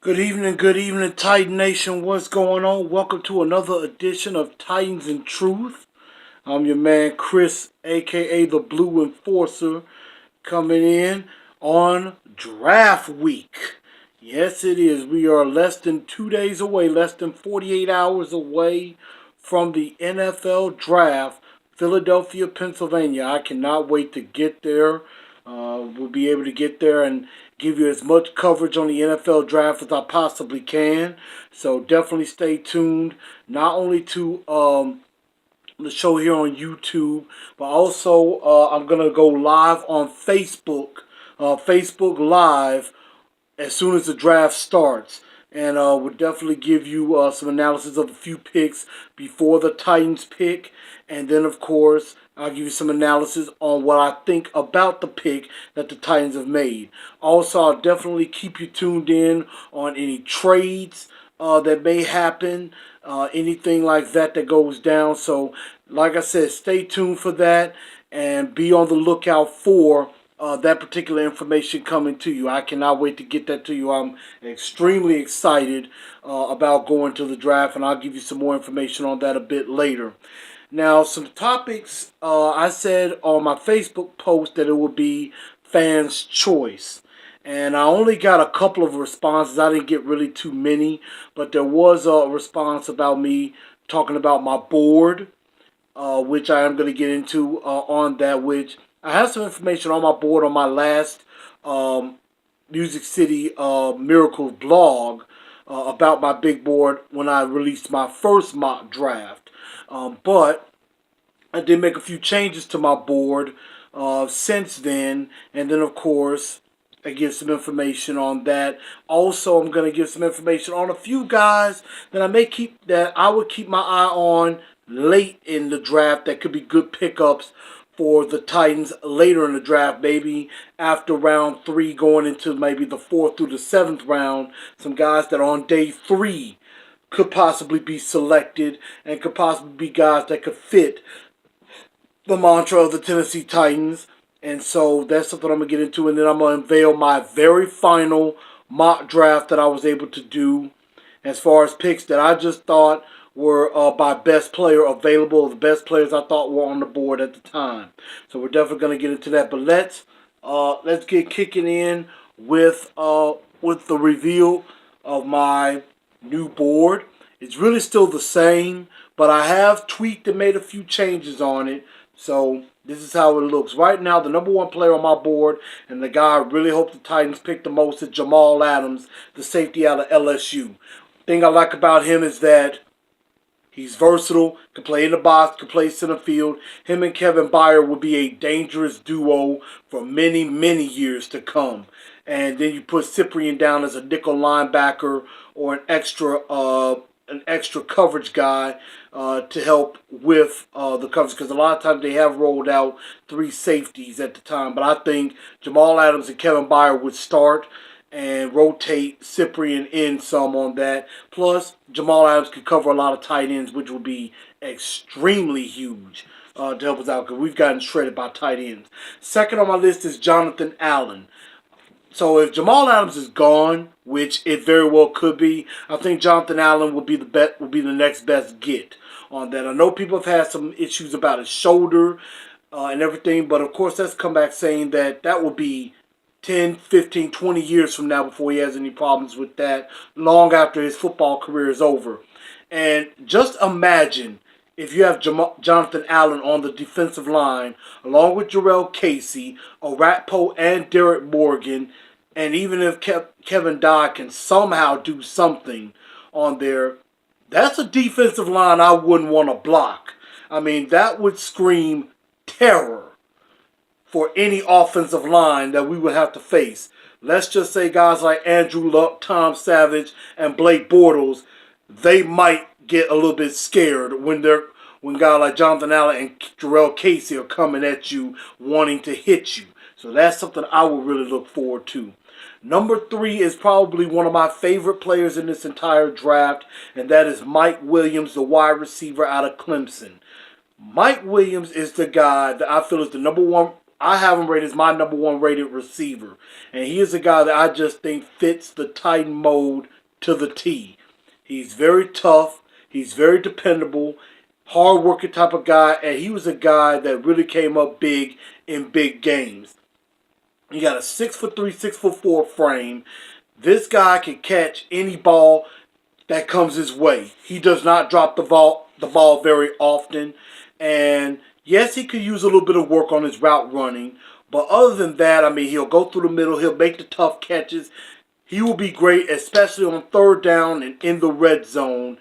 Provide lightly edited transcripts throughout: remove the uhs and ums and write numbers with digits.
Good evening, Titan Nation. What's going on? Welcome to another edition of Titans in Truth. I'm your man Chris, aka the Blue Enforcer, coming in on draft week. Yes, it is. We are less than 2 days away, less than 48 hours away from the NFL draft, Philadelphia, Pennsylvania. I cannot wait to get there. We'll be able to get there and give you as much coverage on the NFL draft as I possibly can. So definitely stay tuned, not only to the show here on YouTube, but also I'm gonna go live on Facebook Live as soon as the draft starts. And we'll definitely give you some analysis of a few picks before the Titans pick. And then, of course, I'll give you some analysis on what I think about the pick that the Titans have made. Also, I'll definitely keep you tuned in on any trades that may happen, anything like that that goes down. So, like I said, stay tuned for that and be on the lookout for that particular information coming to you. I cannot wait to get that to you. I'm extremely excited about going to the draft, and I'll give you some more information on that a bit later. Now, some topics I said on my Facebook post that it would be fans' choice. And I only got a couple of responses. I didn't get really too many, but there was a response about me talking about my board, which I am going to get into on that, which I have some information on my board on my last Music City Miracles blog about my big board when I released my first mock draft. But I did make a few changes to my board since then, and then of course I give some information on that. Also, I'm going to give some information on a few guys that I would keep my eye on late in the draft that could be good pickups for the Titans later in the draft, maybe after round 3 going into maybe the 4th through the 7th round. Some guys that on day 3 could possibly be selected and could possibly be guys that could fit the mantra of the Tennessee Titans. And so that's something I'm going to get into. And then I'm going to unveil my very final mock draft that I was able to do as far as picks that I just thought were by best player available, the best players I thought were on the board at the time. So we're definitely going to get into that. But let's get kicking in with the reveal of my new board. It's really still the same, but I have tweaked and made a few changes on it. So this is how it looks. Right now, the number 1 player on my board, and the guy I really hope the Titans pick the most, is Jamal Adams, the safety out of LSU. Thing I like about him is that he's versatile, can play in the box, can play center field. Him and Kevin Byard will be a dangerous duo for many, many years to come. And then you put Cyprian down as a nickel linebacker or an extra coverage guy to help with the coverage, because a lot of times they have rolled out 3 safeties at the time. But I think Jamal Adams and Kevin Byard would start and rotate Cyprian in some on that. Plus, Jamal Adams could cover a lot of tight ends, which would be extremely huge to help us out, because we've gotten shredded by tight ends. Second on my list is Jonathan Allen. So if Jamal Adams is gone, which it very well could be, I think Jonathan Allen will be the next best get on that. I know people have had some issues about his shoulder and everything, but of course let's come back saying that will be 10, 15, 20 years from now before he has any problems with that, long after his football career is over. And just imagine if you have Jonathan Allen on the defensive line, along with Jarrell Casey, Orakpo, and Derek Morgan, and even if Kevin Dodd can somehow do something on there, that's a defensive line I wouldn't want to block. I mean, that would scream terror for any offensive line that we would have to face. Let's just say guys like Andrew Luck, Tom Savage, and Blake Bortles, they might get a little bit scared when guys like Jonathan Allen and Jarrell Casey are coming at you wanting to hit you. So that's something I would really look forward to. Number 3 is probably one of my favorite players in this entire draft, and that is Mike Williams, the wide receiver out of Clemson. Mike Williams is the guy that I feel is the number one. I have him rated as my number 1 rated receiver. And he is a guy that I just think fits the Titan mode to the T. He's very tough. He's very dependable. Hard-working type of guy. And he was a guy that really came up big in big games. He got a 6'3", 6'4" frame. This guy can catch any ball that comes his way. He does not drop the ball very often. And yes, he could use a little bit of work on his route running. But other than that, I mean, he'll go through the middle. He'll make the tough catches. He will be great, especially on third down and in the red zone.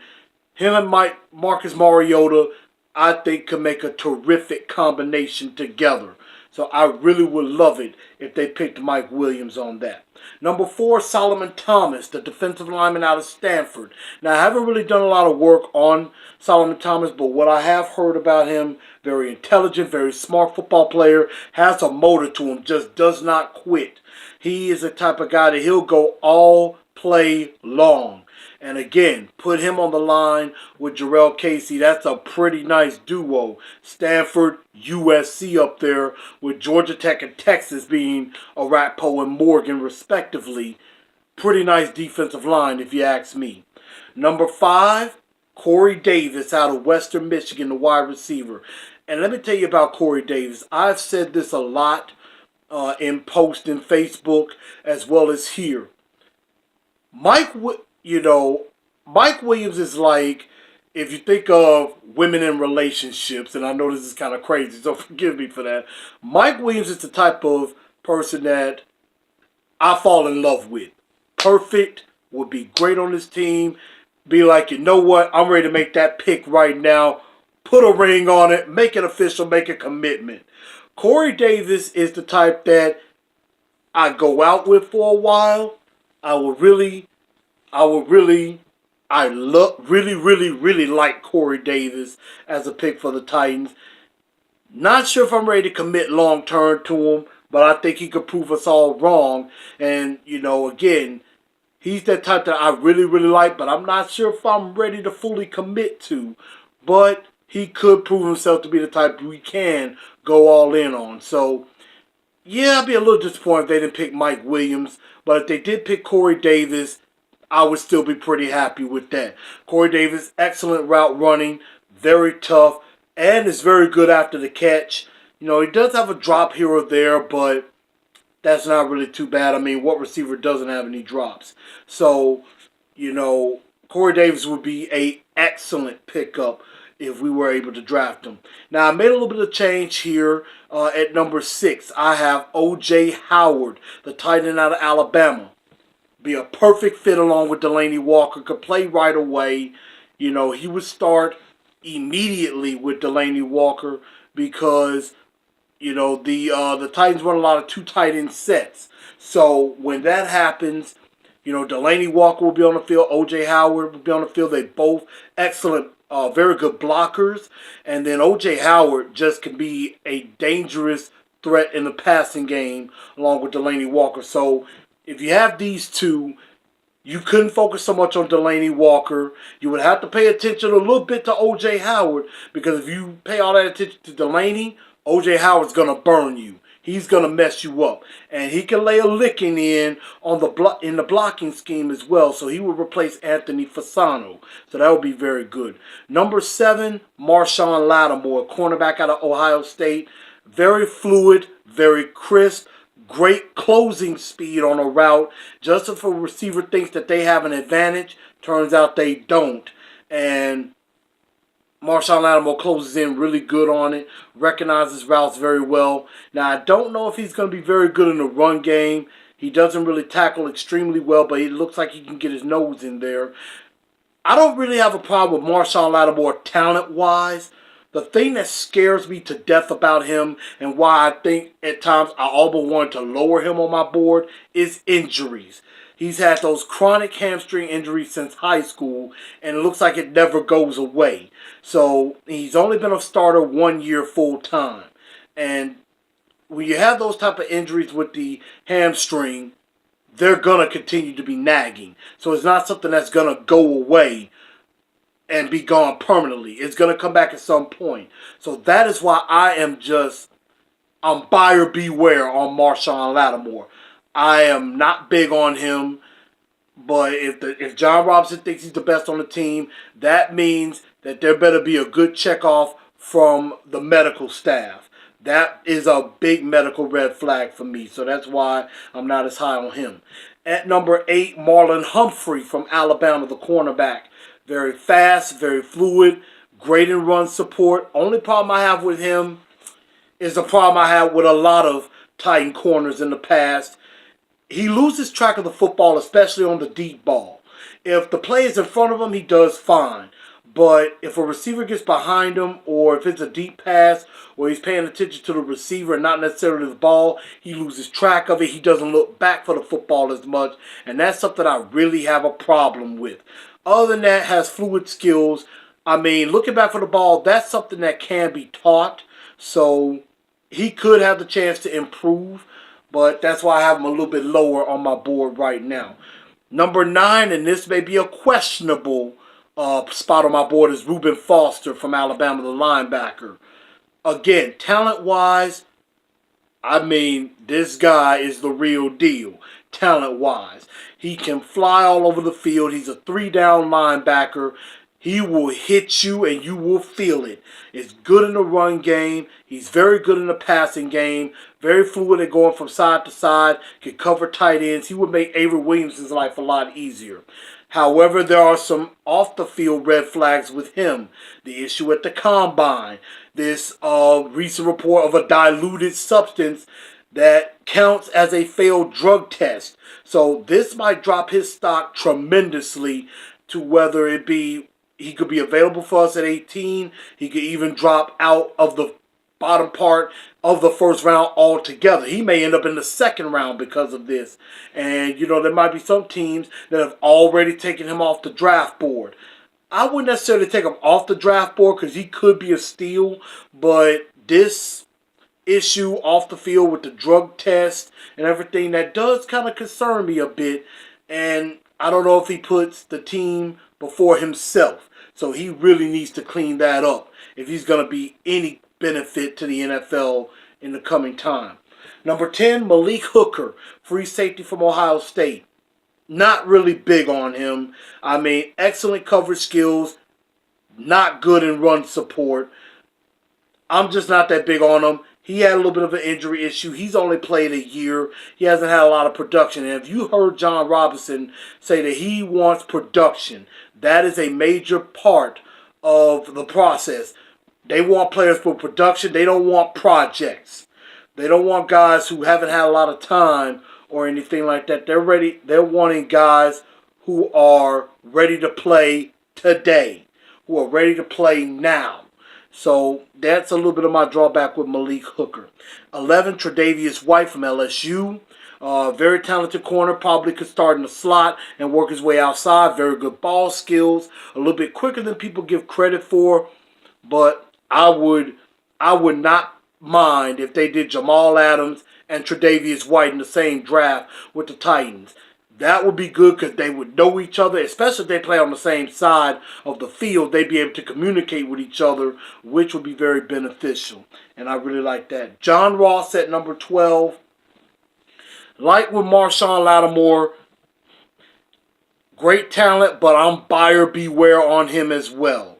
Him and Marcus Mariota, I think, could make a terrific combination together. So I really would love it if they picked Mike Williams on that. Number 4, Solomon Thomas, the defensive lineman out of Stanford. Now, I haven't really done a lot of work on Solomon Thomas, but what I have heard about him, very intelligent, very smart football player, has a motor to him, just does not quit. He is the type of guy that he'll go all play long. And again, put him on the line with Jarrell Casey. That's a pretty nice duo. Stanford, USC up there with Georgia Tech and Texas being Arakpo and Morgan respectively. Pretty nice defensive line if you ask me. Number 5, Corey Davis out of Western Michigan, the wide receiver. And let me tell you about Corey Davis. I've said this a lot in posts in Facebook as well as here. Mike Williams is like, if you think of women in relationships, and I know this is kind of crazy, so forgive me for that. Mike Williams is the type of person that I fall in love with. Perfect, would be great on this team. Be like, you know what, I'm ready to make that pick right now. Put a ring on it, make it official, make a commitment. Corey Davis is the type that I go out with for a while. I really like Corey Davis as a pick for the Titans. Not sure if I'm ready to commit long term to him, but I think he could prove us all wrong. And, again, he's that type that I really like, but I'm not sure if I'm ready to fully commit to. But he could prove himself to be the type we can go all in on. So, yeah, I'd be a little disappointed if they didn't pick Mike Williams. But if they did pick Corey Davis, I would still be pretty happy with that. Corey Davis, excellent route running, very tough, and is very good after the catch. He does have a drop here or there, but that's not really too bad. I mean, what receiver doesn't have any drops? So, Corey Davis would be an excellent pickup if we were able to draft him. Now, I made a little bit of change here at number 6. I have O.J. Howard, the tight end out of Alabama. Be a perfect fit along with Delanie Walker. Could play right away. He would start immediately with Delanie Walker because, the Titans run a lot of 2 tight end sets. So when that happens, Delanie Walker will be on the field. O.J. Howard will be on the field. They both excellent, very good blockers. And then O.J. Howard just can be a dangerous threat in the passing game along with Delanie Walker. So if you have these two, you couldn't focus so much on Delanie Walker. You would have to pay attention a little bit to O.J. Howard because if you pay all that attention to Delanie, O.J. Howard's going to burn you. He's going to mess you up. And he can lay a licking in the blocking scheme as well. So he will replace Anthony Fasano. So that would be very good. Number 7, Marshawn Lattimore, cornerback out of Ohio State. Very fluid, very crisp. Great closing speed on a route. Just if a receiver thinks that they have an advantage, turns out they don't. And Marshawn Lattimore closes in really good on it. Recognizes routes very well. Now, I don't know if he's going to be very good in the run game. He doesn't really tackle extremely well, but it looks like he can get his nose in there. I don't really have a problem with Marshawn Lattimore talent-wise. The thing that scares me to death about him and why I think at times I almost wanted to lower him on my board is injuries. He's had those chronic hamstring injuries since high school, and it looks like it never goes away. So he's only been a starter 1 year full time. And when you have those type of injuries with the hamstring, they're going to continue to be nagging. So it's not something that's going to go away and be gone permanently. It's going to come back at some point. So that is why I'm buyer beware on Marshawn Lattimore. I am not big on him, but if John Robinson thinks he's the best on the team, that means that there better be a good checkoff from the medical staff. That is a big medical red flag for me, so that's why I'm not as high on him. At number 8, Marlon Humphrey from Alabama, the cornerback. Very fast, very fluid, great in run support. Only problem I have with him is the problem I had with a lot of Titan corners in the past. He loses track of the football, especially on the deep ball. If the play is in front of him, he does fine. But if a receiver gets behind him, or if it's a deep pass, or he's paying attention to the receiver and not necessarily the ball, he loses track of it. He doesn't look back for the football as much. And that's something I really have a problem with. Other than that, has fluid skills. I mean, looking back for the ball, that's something that can be taught. So he could have the chance to improve, but that's why I have him a little bit lower on my board right now. Number 9, and this may be a questionable spot on my board, is Reuben Foster from Alabama, the linebacker. Again, talent-wise, I mean, this guy is the real deal, talent-wise. He can fly all over the field. He's a 3-down linebacker. He will hit you and you will feel it. It's good in the run game. He's very good in the passing game. Very fluid at going from side to side. Can cover tight ends. He would make Avery Williamson's life a lot easier. However, there are some off-the-field red flags with him. The issue at the combine. This recent report of a diluted substance that counts as a failed drug test. So this might drop his stock tremendously to whether it be he could be available for us at 18. He could even drop out of the bottom part of the first round altogether. He may end up in the second round because of this. And, there might be some teams that have already taken him off the draft board. I wouldn't necessarily take him off the draft board because he could be a steal, but this issue off the field with the drug test and everything, that does kind of concern me a bit. And I don't know if he puts the team before himself. So he really needs to clean that up if he's going to be any benefit to the NFL in the coming time. Number 10, Malik Hooker, free safety from Ohio State. Not really big on him. I mean, excellent coverage skills, not good in run support. I'm just not that big on him. He had a little bit of an injury issue. He's only played a year. He hasn't had a lot of production. And if you heard John Robinson say that he wants production, that is a major part of the process. They want players for production. They don't want projects. They don't want guys who haven't had a lot of time or anything like that. They're wanting guys who are ready to play today, who are ready to play now. So that's a little bit of my drawback with Malik Hooker. 11, Tre'Davious White from LSU. Very talented corner. Probably could start in the slot and work his way outside. Very good ball skills. A little bit quicker than people give credit for. But I would not mind if they did Jamal Adams and Tre'Davious White in the same draft with the Titans. That would be good because they would know each other, especially if they play on the same side of the field. They'd be able to communicate with each other, which would be very beneficial. And I really like that. John Ross at number 12. Like with Marshawn Lattimore, great talent, but I'm buyer beware on him as well.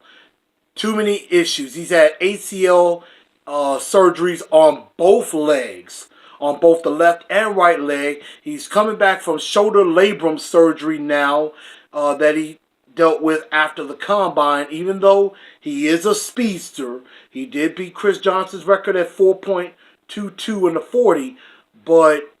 Too many issues. He's had ACL surgeries on both legs. On both the left and right leg. He's coming back from shoulder labrum surgery now that he dealt with after the combine. Even though he is a speedster, he did beat Chris Johnson's record at 4.22 in the 40, but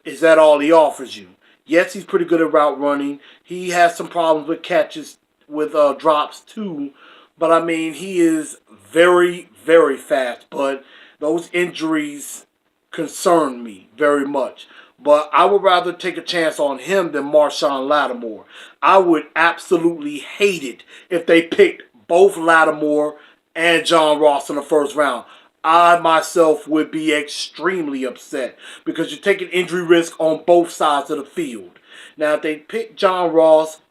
is that all he offers you? Yes, he's pretty good at route running. He has some problems with catches, with drops too, but I mean, he is very, very fast, but those injuries concern me very much. But I would rather take a chance on him than Marshawn Lattimore. I would absolutely hate it if they picked both Lattimore and John Ross in the first round. I myself would be extremely upset because you're taking injury risk on both sides of the field. Now, if they pick John Ross,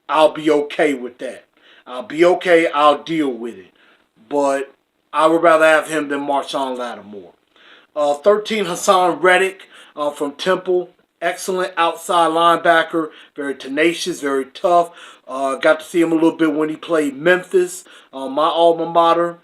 I'll be okay with that. I'll be okay. I'll deal with it. But I would rather have him than Marshawn Lattimore. 13, Hassan Reddick from Temple. Excellent outside linebacker. Very tenacious, very tough. Got to see him a little bit when he played Memphis, my alma mater.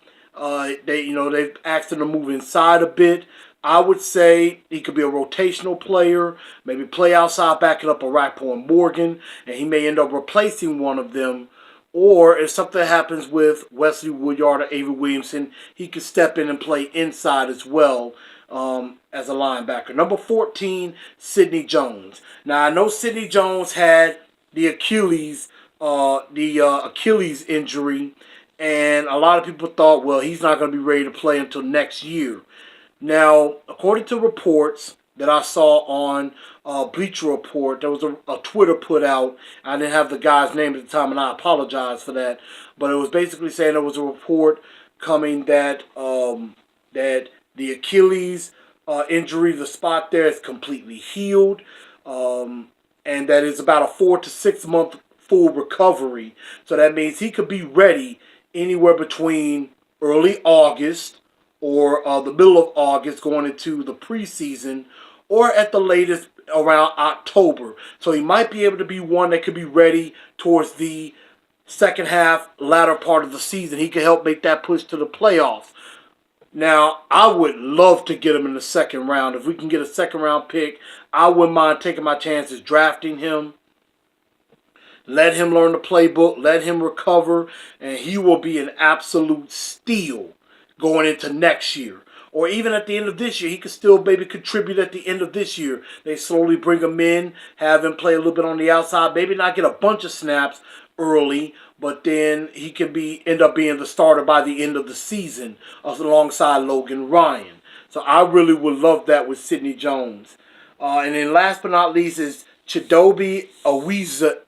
They've asked him to move inside a bit. I would say he could be a rotational player, maybe play outside, backing up a Rappo and Morgan, and he may end up replacing one of them. Or if something happens with Wesley Woodyard or Avery Williamson, he could step in and play inside as well as a linebacker. Number 14, Sidney Jones. Now I know Sidney Jones had the Achilles injury, and a lot of people thought, well, he's not going to be ready to play until next year. Now, according to reports that I saw on Bleacher Report, there was a Twitter put out. I didn't have the guy's name at the time, and I apologize for that. But it was basically saying there was a report coming that that the Achilles injury, the spot there, is completely healed, and that it's about a 4 to 6 month full recovery. So that means he could be ready anywhere between early August or the middle of August going into the preseason, or at the latest around October. So he might be able to be one that could be ready towards the second half, latter part of the season. He could help make that push to the playoffs. Now, I would love to get him in the second round. If we can get a second round pick, I wouldn't mind taking my chances drafting him. Let him learn the playbook. Let him recover. And he will be an absolute steal going into next year. Or even at the end of this year, he could still maybe contribute at the end of this year. They slowly bring him in, have him play a little bit on the outside, maybe not get a bunch of snaps early, but then he can end up being the starter by the end of the season alongside Logan Ryan. So I really would love that with Sidney Jones. And then last but not least is Chidobe Awizwe.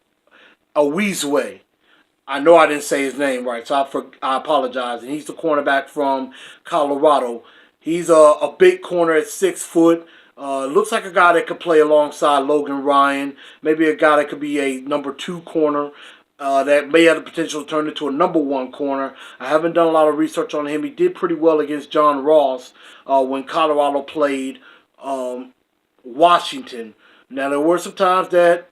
I know I didn't say his name right, so I apologize. And he's the cornerback from Colorado. He's a big corner at 6 foot. Looks like a guy that could play alongside Logan Ryan. Maybe a guy that could be a number 2 corner that may have the potential to turn into a number 1 corner. I haven't done a lot of research on him. He did pretty well against John Ross when Colorado played Washington. Now, there were some times that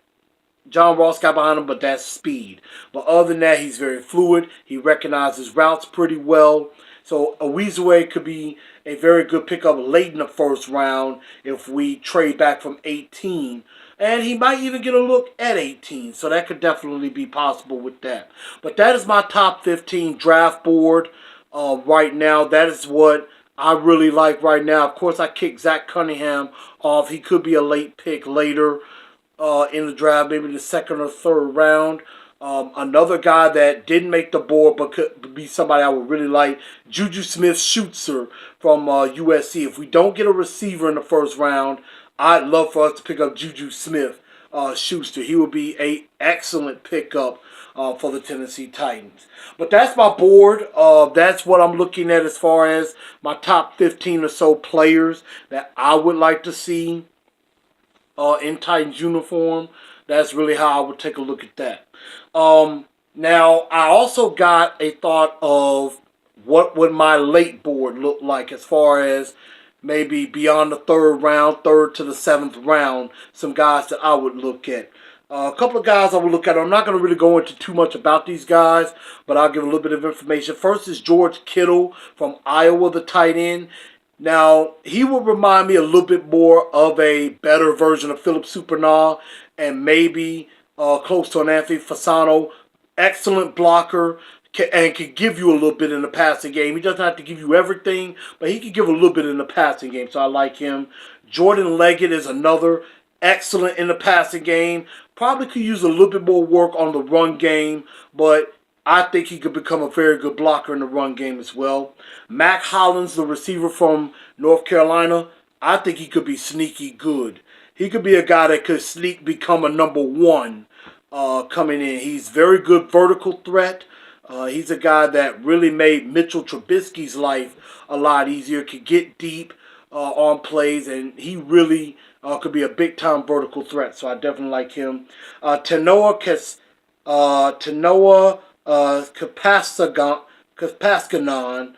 John Ross got behind him, but that's speed. But other than that, he's very fluid. He recognizes routes pretty well. So Awizwe could be a very good pickup late in the first round if we trade back from 18. And he might even get a look at 18. So that could definitely be possible with that. But that is my top 15 draft board right now. That is what I really like right now. Of course, I kicked Zach Cunningham off. He could be a late pick later in the draft, maybe the second or third round. Another guy that didn't make the board but could be somebody I would really like, Juju Smith-Schuster from USC. If we don't get a receiver in the first round, I'd love for us to pick up Juju Smith-Schuster. He would be an excellent pickup for the Tennessee Titans. But that's my board. That's what I'm looking at as far as my top 15 or so players that I would like to see in Titans uniform. That's really how I would take a look at that. Now, I also got a thought of what would my late board look like as far as maybe beyond the third round, third to the 7th round, some guys that I would look at. A couple of guys I would look at. I'm not going to really go into too much about these guys, but I'll give a little bit of information. First is George Kittle from Iowa, the tight end. Now, he will remind me a little bit more of a better version of Philip Supernall and maybe close to an Anthony Fasano. Excellent blocker and can give you a little bit in the passing game. He doesn't have to give you everything, but he can give a little bit in the passing game, so I like him. Jordan Leggett is another excellent in the passing game. Probably could use a little bit more work on the run game, but I think he could become a very good blocker in the run game as well. Mac Hollins, the receiver from North Carolina, I think he could be sneaky good. he could be a guy that could sneak become a number one coming in. He's very good vertical threat. He's a guy that really made Mitchell Trubisky's life a lot easier. Could get deep on plays, and he really could be a big time vertical threat. So I definitely like him. Tanoa Kapaskanon.